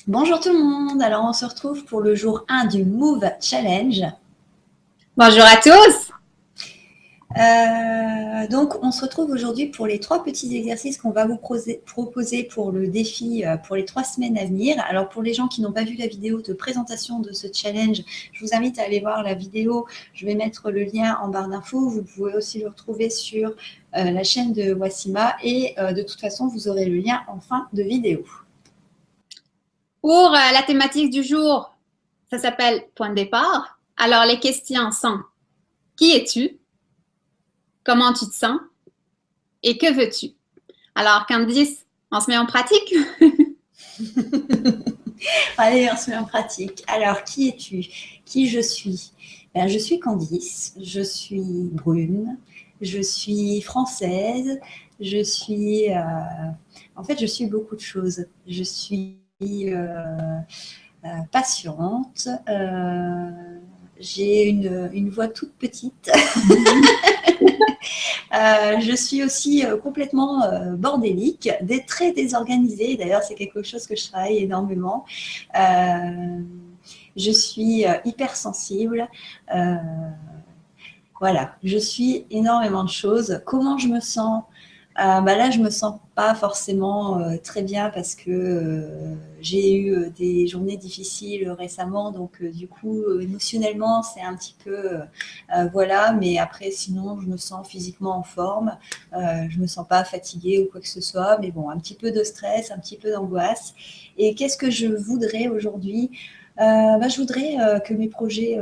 Bonjour tout le monde, alors on se retrouve pour le jour 1 du Move Challenge. Bonjour à tous. Donc on se retrouve aujourd'hui pour les 3 petits exercices qu'on va vous proposer pour le défi pour les 3 semaines à venir. Alors pour les gens qui n'ont pas vu la vidéo de présentation de ce challenge, je vous invite à aller voir la vidéo. Je vais mettre le lien en barre d'infos. Vous pouvez aussi le retrouver sur la chaîne de Wassima et de toute façon vous aurez le lien en fin de vidéo. Pour la thématique du jour, ça s'appelle point de départ. Alors les questions sont: qui es-tu? Comment tu te sens? Et que veux-tu? Alors Candice, on se met en pratique? Allez, on se met en pratique. Alors, qui es-tu? Qui je suis? Ben, je suis Candice, je suis brune, je suis française, je suis... en fait, je suis beaucoup de choses. Je suis patiente, j'ai une voix toute petite. Je suis aussi complètement bordélique, très désorganisée. D'ailleurs, c'est quelque chose que je travaille énormément. Je suis hypersensible. Voilà, je suis énormément de choses. Comment je me sens? Là, je me sens pas forcément très bien parce que j'ai eu des journées difficiles récemment, donc du coup émotionnellement c'est un petit peu voilà, mais après sinon je me sens physiquement en forme, je me sens pas fatiguée ou quoi que ce soit, mais bon, un petit peu de stress, un petit peu d'angoisse. Et qu'est-ce que je voudrais aujourd'hui? Je voudrais que mes projets,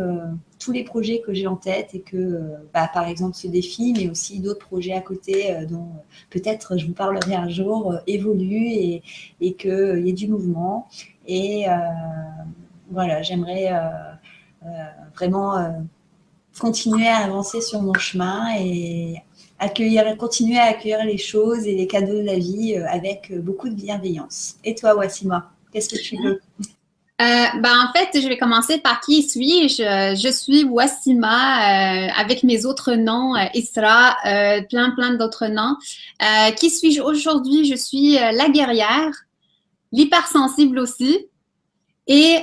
tous les projets que j'ai en tête et que, par exemple ce défi, mais aussi d'autres projets à côté dont peut-être je vous parlerai un jour, évoluent et qu'il y ait du mouvement. Et voilà, j'aimerais vraiment continuer à avancer sur mon chemin et continuer à accueillir les choses et les cadeaux de la vie avec beaucoup de bienveillance. Et toi, Wassima, qu'est-ce que tu veux? En fait, je vais commencer par qui suis-je? Je suis Wassima avec mes autres noms, Isra, plein d'autres noms. Qui suis-je aujourd'hui? Je suis la guerrière, l'hypersensible aussi. Et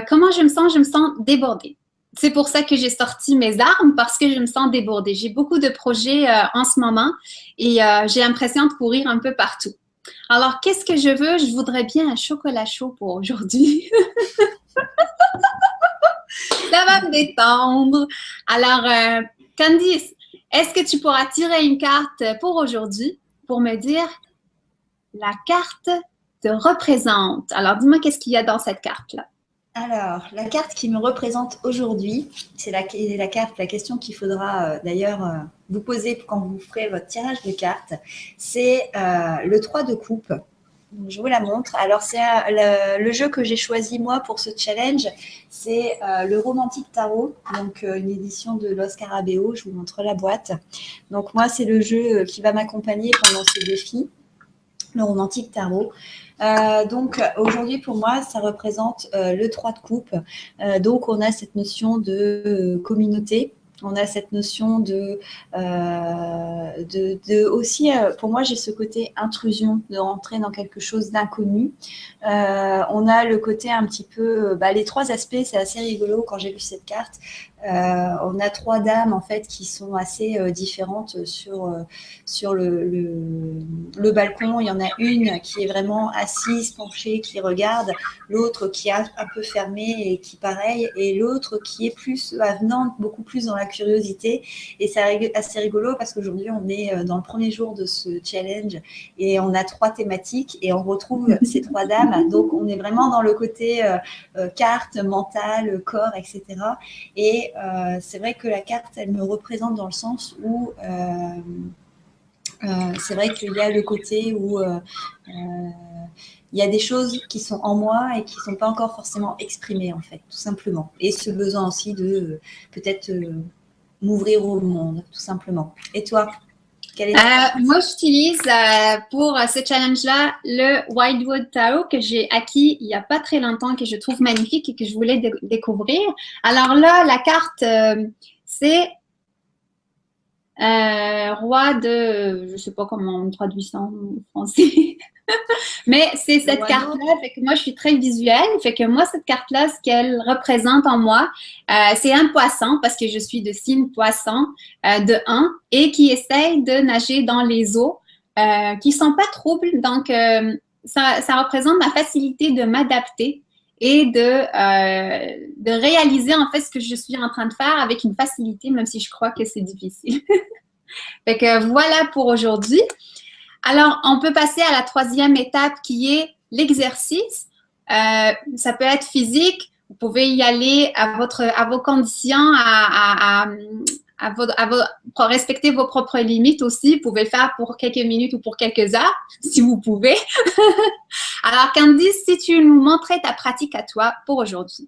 comment je me sens? Je me sens débordée. C'est pour ça que j'ai sorti mes armes parce que je me sens débordée. J'ai beaucoup de projets en ce moment et j'ai l'impression de courir un peu partout. Alors, qu'est-ce que je veux? Je voudrais bien un chocolat chaud pour aujourd'hui. Ça va me détendre. Alors, Candice, est-ce que tu pourras tirer une carte pour aujourd'hui pour me dire la carte te représente? Alors, dis-moi qu'est-ce qu'il y a dans cette carte-là. Alors, la carte qui me représente aujourd'hui, c'est la carte, la question qu'il faudra d'ailleurs vous poser quand vous ferez votre tirage de cartes, c'est le 3 de coupe. Je vous la montre. Alors, c'est le jeu que j'ai choisi moi pour ce challenge, c'est le Romantique Tarot, donc une édition de Los Carabeo. Je vous montre la boîte. Donc, moi, c'est le jeu qui va m'accompagner pendant ce défi, le Romantique Tarot. Donc aujourd'hui pour moi ça représente le 3 de coupe, donc on a cette notion de communauté, on a cette notion de aussi, pour moi j'ai ce côté intrusion, de rentrer dans quelque chose d'inconnu. On a le côté un petit peu, les 3 aspects, c'est assez rigolo quand j'ai vu cette carte. On a 3 dames en fait qui sont assez différentes sur le balcon. Il y en a une qui est vraiment assise, penchée, qui regarde, l'autre qui est un peu fermée et qui pareil, et l'autre qui est plus avenante, beaucoup plus dans la curiosité. Et c'est assez rigolo parce qu'aujourd'hui on est dans le premier jour de ce challenge et on a 3 thématiques et on retrouve ces 3 dames. Donc on est vraiment dans le côté carte, mental, corps, etc. Et c'est vrai que la carte, elle me représente dans le sens où c'est vrai qu'il y a le côté où il y a des choses qui sont en moi et qui ne sont pas encore forcément exprimées, en fait, tout simplement. Et ce besoin aussi de peut-être m'ouvrir au monde, tout simplement. Et toi, quelle est ta carte? Moi, j'utilise pour ce challenge-là le Wildwood Tarot que j'ai acquis il n'y a pas très longtemps, que je trouve magnifique et que je voulais découvrir. Alors là, la carte, c'est Roi de, je sais pas comment on traduit ça en français, mais c'est Le cette oiseau. carte-là, fait que moi je suis très visuelle, fait que moi cette carte-là, ce qu'elle représente en moi, c'est un poisson parce que je suis de signe poisson de 1 et qui essaye de nager dans les eaux qui sont pas troubles, donc ça représente ma facilité de m'adapter et de réaliser en fait ce que je suis en train de faire avec une facilité, même si je crois que c'est difficile. Fait que voilà pour aujourd'hui. Alors, on peut passer à la troisième étape qui est l'exercice. Ça peut être physique. Vous pouvez y aller à vos conditions, pour respecter vos propres limites aussi. Vous pouvez le faire pour quelques minutes ou pour quelques heures, si vous pouvez. Alors, Candice, si tu nous montrais ta pratique à toi pour aujourd'hui.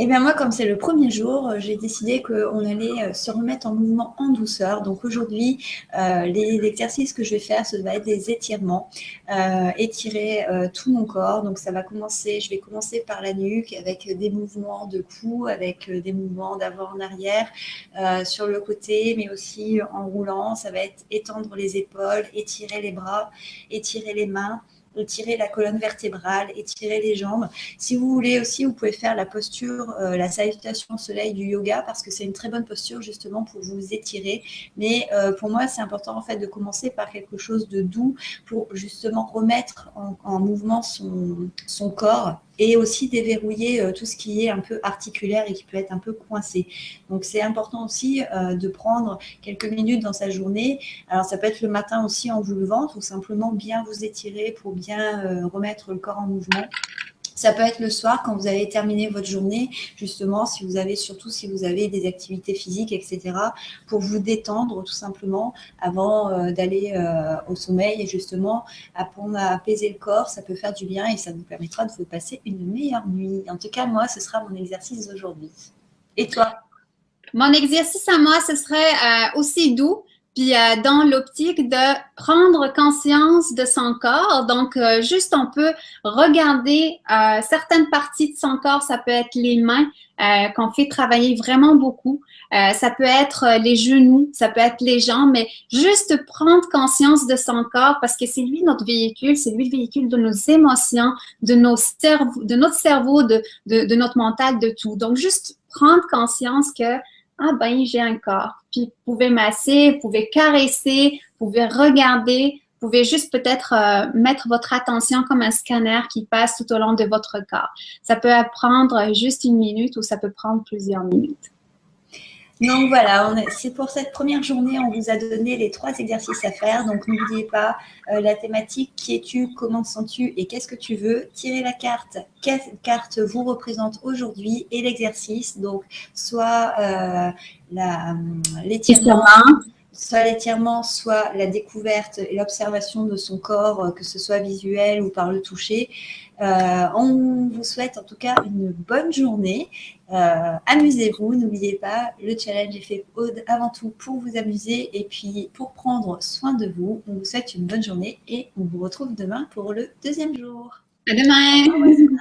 Et bien moi, comme c'est le premier jour, j'ai décidé qu'on allait se remettre en mouvement en douceur. Donc aujourd'hui, les exercices que je vais faire, ça va être des étirements, étirer tout mon corps. Donc ça va commencer, je vais commencer par la nuque avec des mouvements de cou, avec des mouvements d'avant en arrière, sur le côté, mais aussi en roulant. Ça va être étendre les épaules, étirer les bras, étirer les mains, étirer la colonne vertébrale, étirer les jambes. Si vous voulez aussi, vous pouvez faire la posture, la salutation au soleil du yoga, parce que c'est une très bonne posture justement pour vous étirer. Mais pour moi, c'est important en fait de commencer par quelque chose de doux pour justement remettre en mouvement son corps et aussi déverrouiller tout ce qui est un peu articulaire et qui peut être un peu coincé. Donc c'est important aussi de prendre quelques minutes dans sa journée. Alors ça peut être le matin aussi en vous levant, ou simplement bien vous étirer pour bien remettre le corps en mouvement. Ça peut être le soir quand vous avez terminé votre journée, justement, surtout si vous avez des activités physiques, etc., pour vous détendre tout simplement avant d'aller au sommeil et justement apprendre à apaiser le corps, ça peut faire du bien et ça vous permettra de vous passer une meilleure nuit. En tout cas, moi, ce sera mon exercice d'aujourd'hui. Et toi? Mon exercice à moi, ce serait aussi doux, puis dans l'optique de prendre conscience de son corps. Donc, juste on peut regarder certaines parties de son corps. Ça peut être les mains qu'on fait travailler vraiment beaucoup. Ça peut être les genoux, ça peut être les jambes, mais juste prendre conscience de son corps parce que c'est lui notre véhicule, c'est lui le véhicule de nos émotions, de notre cerveau, de notre mental, de tout. Donc, juste prendre conscience que ah ben, j'ai un corps. Puis vous pouvez masser, vous pouvez caresser, vous pouvez regarder, vous pouvez juste peut-être mettre votre attention comme un scanner qui passe tout au long de votre corps. Ça peut prendre juste une minute ou ça peut prendre plusieurs minutes. Donc voilà, c'est pour cette première journée, on vous a donné les 3 exercices à faire. Donc n'oubliez pas la thématique, qui es-tu, comment sens-tu et qu'est-ce que tu veux. Tirez la carte, quelle carte vous représente aujourd'hui et l'exercice. Donc soit l'étirement, soit la découverte et l'observation de son corps, que ce soit visuel ou par le toucher. On vous souhaite en tout cas une bonne journée. Amusez-vous, n'oubliez pas, le challenge est fait avant tout pour vous amuser et puis pour prendre soin de vous. On vous souhaite une bonne journée et on vous retrouve demain pour le deuxième jour. À demain!